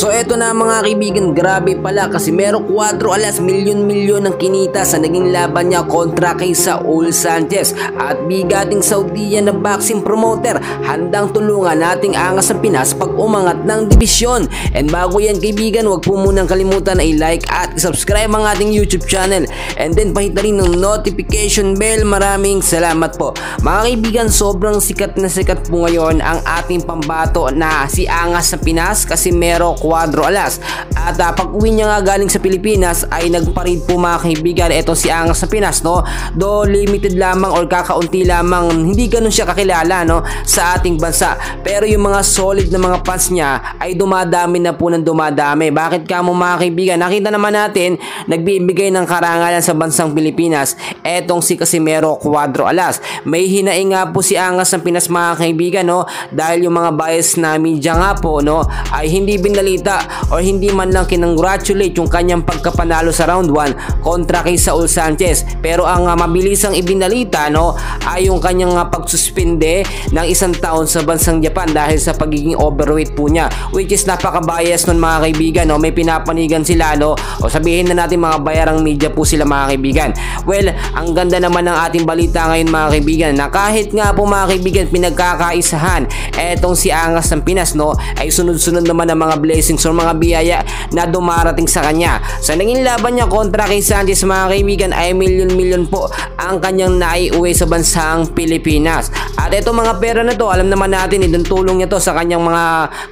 So eto na mga kaibigan, grabe pala kasi merong 4 alas milyon-milyon ng kinita sa naging laban niya kontra kay Saul Sanchez. At bigating Saudiya na boxing promoter, handang tulungan nating angas ng Pinas pag umangat ng dibisyon. And bago yan kaibigan, wag po munang kalimutan na i-like at subscribe ang ating YouTube channel. And then pahit na rin ng notification bell. Maraming salamat po. Mga kaibigan, sobrang sikat na sikat po ngayon ang ating pambato na si angas ng Pinas kasi merong 4 alas. At pag uwi niya nga galing sa Pilipinas ay nagparid po mga kaibigan etong si angas ng Pinas, no? Do limited lamang or kakaunti lamang, hindi ganun siya kakilala, no, sa ating bansa. Pero yung mga solid na mga fans niya ay dumadami na po ng dumadami. Bakit ka mo mga kaibigan? Nakita naman natin nagbibigay ng karangalan sa bansang Pilipinas etong si Casimero Cuadro Alas. May hinaing nga po si angas ng Pinas mga kaibigan, no, dahil yung mga bias na media nga po, no, ay hindi binalita or hindi man lang kinongratulate yung kanyang pagkapanalo sa round 1 kontra kay Saul Sanchez. Pero ang mabilisang ibinalita, no, ay yung kanyang pagsuspinde ng 1 taon sa bansang Japan dahil sa pagiging overweight po niya, which is napaka-bias nun mga kaibigan, no. May pinapanigan sila, no, o sabihin na natin mga bayarang media po sila mga kaibigan. Well, ang ganda naman ng ating balita ngayon mga kaibigan na kahit nga po mga kaibigan pinagkakaisahan etong si angas ng Pinas, no, ay sunod-sunod naman ang mga blessings or mga biyaya na dumarating sa kanya. Sa naging laban niya kontra kay Sanchez mga kaibigan ay milyon-milyon po ang kanyang naiuwi sa bansang Pilipinas. At ito mga pera na to, alam naman natin tulong niya to sa kanyang mga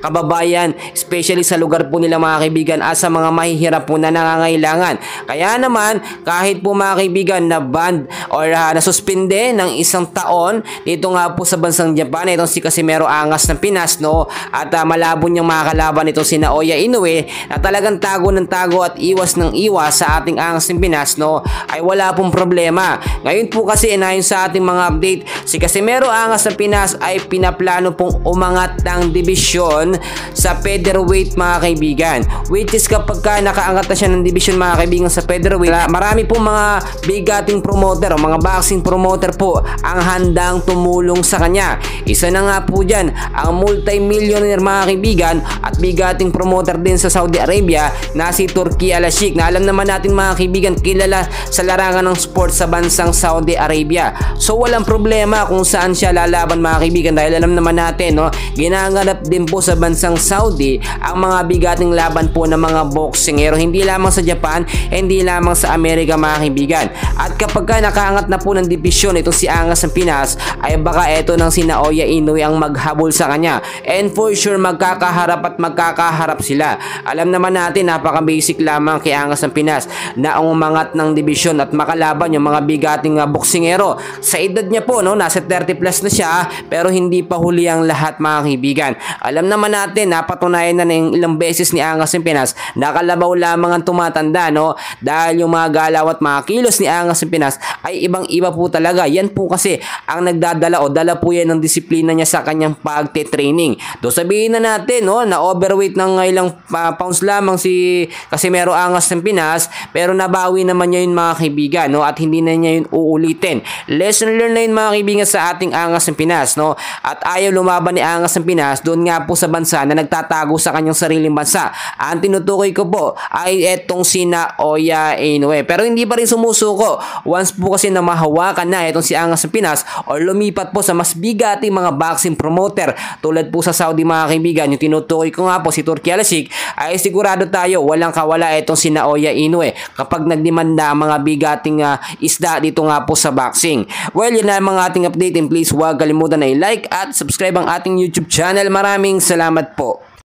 kababayan, especially sa lugar po nila mga kaibigan at sa mga mahihirap po na nangangailangan. Kaya naman kahit po mga kaibigan na ban or nasuspinde ng 1 taon dito nga po sa bansang Japan itong si Casimero angas ng Pinas, no, at malabo niyang makakalaban itong si Naoya Inoue na talagang tago ng tago at iwas ng iwas sa ating angas ng Pinas, no, ay wala pong problema. Ngayon po kasi inayon sa ating mga update, si Casimero angas ng Pinas ay pinaplano pong umangat ng dibisyon sa featherweight mga kaibigan, which is kapag nakaangat na siya ng dibisyon mga kaibigan sa featherweight, marami pong mga bigating promoter o mga boxing promoter po ang handang tumulong sa kanya. Isa na nga po dyan ang multi-millionaire mga kaibigan at bigating promoter din sa Saudi Arabia na si Turki Al-Sheikh, na alam naman natin mga kaibigan kilala sa larangan ng sport sa bansang Saudi Arabia. So walang problema kung saan siya lalaban mga kaibigan dahil alam naman natin, no, ginanganap din po sa bansang Saudi ang mga bigating laban po ng mga boksingero, hindi lamang sa Japan, hindi lamang sa Amerika mga kaibigan. At kapag nakaangat na po ng divisyon itong si angas ng Pinas ay baka eto ng si Naoya Inoue ang maghabol sa kanya, and for sure magkakaharap sila. Alam naman natin napaka-basic lamang kay angas ng Pinas na ang umangat ng divisyon at makalaban yung mga bigating boksingero. Sa edad niya po, no, nasa 30 plus na siya pero hindi pa huli ang lahat mga kaibigan. Alam naman natin napatunayan na ng ilang beses ni angas ng Pinas na kalabaw lamang ang tumatanda, no, dahil yung mga galaw at mga kilos ni angas ng Pinas ay ibang iba po talaga. Yan po kasi ang nagdadala o dala po yan ng disiplina niya sa kanyang pagte-training. Do sabihin na natin, no, na overweight ng ilang pounds lamang si Casimero angas ng Pinas pero nabawi naman niya yun mga kaibigan, no, at hindi na niya yun uulitin. Lesson learned na yun mga kaibigan sa ating angas ng Pinas, no, at ayaw lumaban ni angas ng Pinas doon nga po sa bansa na nagtatago sa kanyang sariling bansa. Ang tinutukoy ko po ay etong si Naoya Inoue, pero hindi pa rin sumusuko once po kasi na mahawakan na etong si angas ng Pinas or lumipat po sa mas bigating mga boxing promoter tulad po sa Saudi mga kaibigan. Yung tinutukoy ko nga po si Turki Al-Sheikh ay sigurado tayo walang kawala etong si Naoya Inoue kapag nagdemanda ang mga bigating isda dito nga po sa boxing. Well, yun na mga ating update, and please huwag kalimutan na i-like at subscribe ang ating YouTube channel. Maraming salamat po.